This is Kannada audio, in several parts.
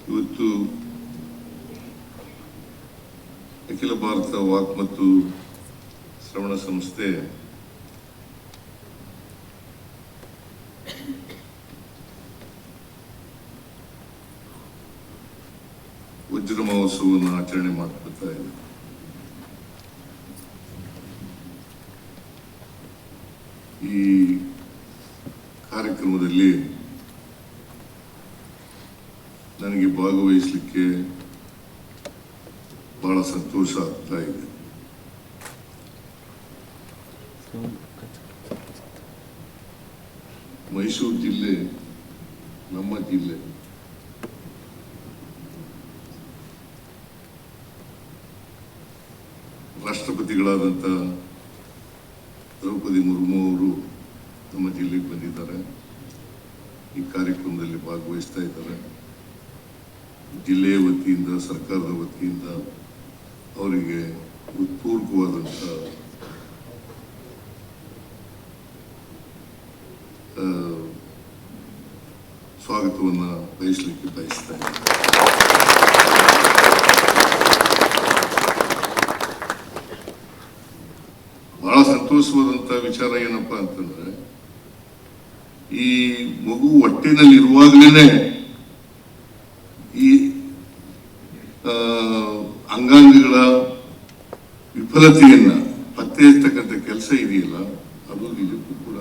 ಇವತ್ತು ಅಖಿಲ ಭಾರತ ವಾಕ್ ಮತ್ತು ಶ್ರವಣ ಸಂಸ್ಥೆ ವಜ್ರ ಮಹೋತ್ಸವವನ್ನು ಆಚರಣೆ ಮಾಡ್ಕೊಳ್ತಾ ಇದೆ. ಈ ಕಾರ್ಯಕ್ರಮದಲ್ಲಿ ನನಗೆ ಭಾಗವಹಿಸಲಿಕ್ಕೆ ಬಹಳ ಸಂತೋಷ ಆಗ್ತಾ ಇದೆ. ಮೈಸೂರು ಜಿಲ್ಲೆ ನಮ್ಮ ಜಿಲ್ಲೆ. ರಾಷ್ಟ್ರಪತಿಗಳಾದಂಥ ದ್ರೌಪದಿ ಮುರ್ಮು ಅವರು ನಮ್ಮ ಜಿಲ್ಲೆಗೆ ಬಂದಿದ್ದಾರೆ. ಈ ಕಾರ್ಯಕ್ರಮದಲ್ಲಿ ಭಾಗವಹಿಸ್ತಾ ಇದ್ದಾರೆ. ಜಿಲ್ಲೆಯ ವತಿಯಿಂದ, ಸರ್ಕಾರದ ವತಿಯಿಂದ ಅವರಿಗೆ ಹೃತ್ಪೂರ್ವಕವಾದಂಥ ಸ್ವಾಗತವನ್ನು ಬಯಸಲಿಕ್ಕೆ ಬಯಸ್ತಾ ಇದ್ದಾರೆ. ಬಹಳ ಸಂತೋಷವಾದಂಥ ವಿಚಾರ ಏನಪ್ಪಾ ಅಂತಂದ್ರೆ, ಈ ಮಗು ಹೊಟ್ಟೆನಲ್ಲಿ ಇರುವಾಗಲೇ ಈ ಅಂಗಾಂಗಗಳ ವಿಫಲತೆಯನ್ನ ಪತ್ತೆ ಹಚ್ಚತಕ್ಕಂಥ ಕೆಲಸ ಇದೆಯಲ್ಲ, ಅದು ನಿಜಕ್ಕೂ ಕೂಡ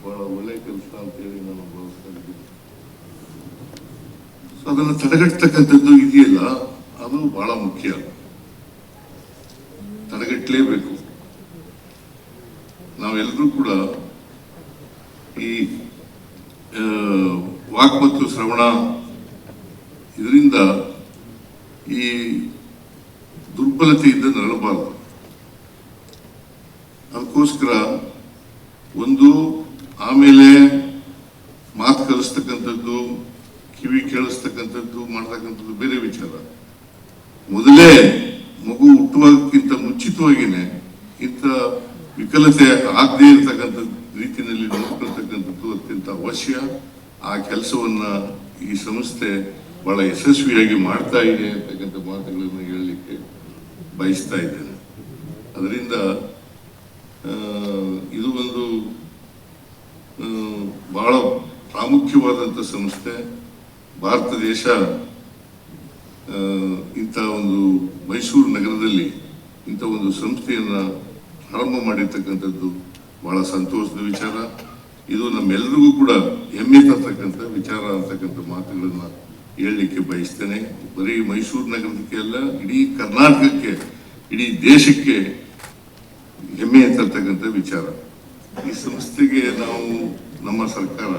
ಬಹಳ ಒಳ್ಳೆ ಕೆಲಸ ಅಂತ ಹೇಳಿ ನಾನು ಭಾವಿಸ್ತಾ ಇದ್ದೀನಿ. ಸೊ ಅದನ್ನು ತಡೆಗಟ್ಟತಕ್ಕಂಥದ್ದು ಇದೆಯಲ್ಲ, ಅದು ಬಹಳ ಮುಖ್ಯ. ತಡೆಗಟ್ಟಲೇಬೇಕು. ನಾವೆಲ್ಲರೂ ಕೂಡ ಈ ವಾಕ್ ಮತ್ತು ಶ್ರವಣ ಇದರಿಂದ ಈ ದುರ್ಬಲತೆಯಿಂದ ನರಳಬಾರದು. ಅದಕ್ಕೋಸ್ಕರ ಒಂದು, ಆಮೇಲೆ ಮಾತು ಕಲಿಸ್ತಕ್ಕಂಥದ್ದು, ಕಿವಿ ಕೇಳಿಸ್ತಕ್ಕಂಥದ್ದು, ಮಾಡ್ತಕ್ಕಂಥದ್ದು ಬೇರೆ ವಿಚಾರ. ಮೊದಲೇ ಮಗು ಹುಟ್ಟುವಾಗಕ್ಕಿಂತ ಮುಂಚಿತವಾಗಿನೇ ಇಂಥ ವಿಕಲತೆ ಆಗದೇ ಇರತಕ್ಕಂಥ ರೀತಿಯಲ್ಲಿ ನೋಡ್ಕೊಳ್ತಕ್ಕಂಥದ್ದು ಅತ್ಯಂತ ಅವಶ್ಯ. ಆ ಕೆಲಸವನ್ನ ಈ ಸಂಸ್ಥೆ ಬಹಳ ಯಶಸ್ವಿಯಾಗಿ ಮಾಡ್ತಾ ಇದೆ ಅಂತಕ್ಕಂಥ ಮಾತುಗಳನ್ನು ಹೇಳಲಿಕ್ಕೆ ಬಯಸ್ತಾ ಇದ್ದೇನೆ. ಅದರಿಂದ ಇದು ಒಂದು ಬಹಳ ಪ್ರಾಮುಖ್ಯವಾದಂಥ ಸಂಸ್ಥೆ. ಭಾರತ ದೇಶ ಇಂಥ ಒಂದು ಮೈಸೂರು ನಗರದಲ್ಲಿ ಇಂಥ ಒಂದು ಸಂಸ್ಥೆಯನ್ನ ಪ್ರಾರಂಭ ಮಾಡಿರ್ತಕ್ಕಂಥದ್ದು ಬಹಳ ಸಂತೋಷದ ವಿಚಾರ. ಇದು ನಮ್ಮೆಲ್ಲರಿಗೂ ಕೂಡ ಹೆಮ್ಮೆ ತರ್ತಕ್ಕಂಥ ವಿಚಾರ ಅಂತಕ್ಕಂಥ ಮಾತುಗಳನ್ನ ಹೇಳಲಿಕ್ಕೆ ಬಯಸ್ತೇನೆ. ಬರೀ ಮೈಸೂರು ನಗರಕ್ಕೆ ಅಲ್ಲ, ಇಡೀ ಕರ್ನಾಟಕಕ್ಕೆ, ಇಡೀ ದೇಶಕ್ಕೆ ಹೆಮ್ಮೆ ತರ್ತಕ್ಕಂಥ ವಿಚಾರ. ಈ ಸಂಸ್ಥೆಗೆ ನಾವು, ನಮ್ಮ ಸರ್ಕಾರ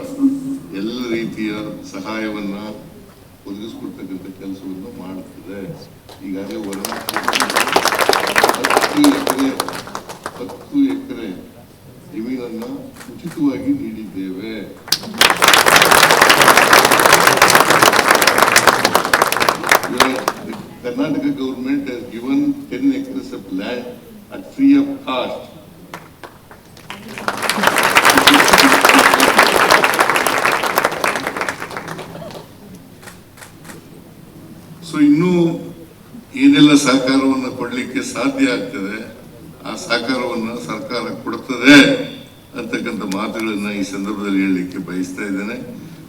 ಎಲ್ಲ ರೀತಿಯ ಸಹಾಯವನ್ನ ಒದಗಿಸ್ಕೊಡ್ತಕ್ಕಂಥ ಕೆಲಸವನ್ನು ಮಾಡುತ್ತದೆ. ಈಗಾಗಲೇ 10 ಎಕರೆ ಜಮೀನನ್ನ ಉಚಿತವಾಗಿ ನೀಡಿದ್ದೇವೆ. Karnataka government has given 10 acres of land at free of cost. So ಇನ್ನೂ ಏನೆಲ್ಲ ಸಹಕಾರವನ್ನು ಕೊಡಲಿಕ್ಕೆ ಸಾಧ್ಯ ಆಗ್ತದೆ, ಆ ಸಹಕಾರವನ್ನು ಸರ್ಕಾರ ಕೊಡುತ್ತದೆ ಅಂತಕ್ಕಂಥ ಮಾತುಗಳನ್ನ ಈ ಸಂದರ್ಭದಲ್ಲಿ ಹೇಳಲಿಕ್ಕೆ ಬಯಸ್ತಾ ಇದ್ದೇನೆ.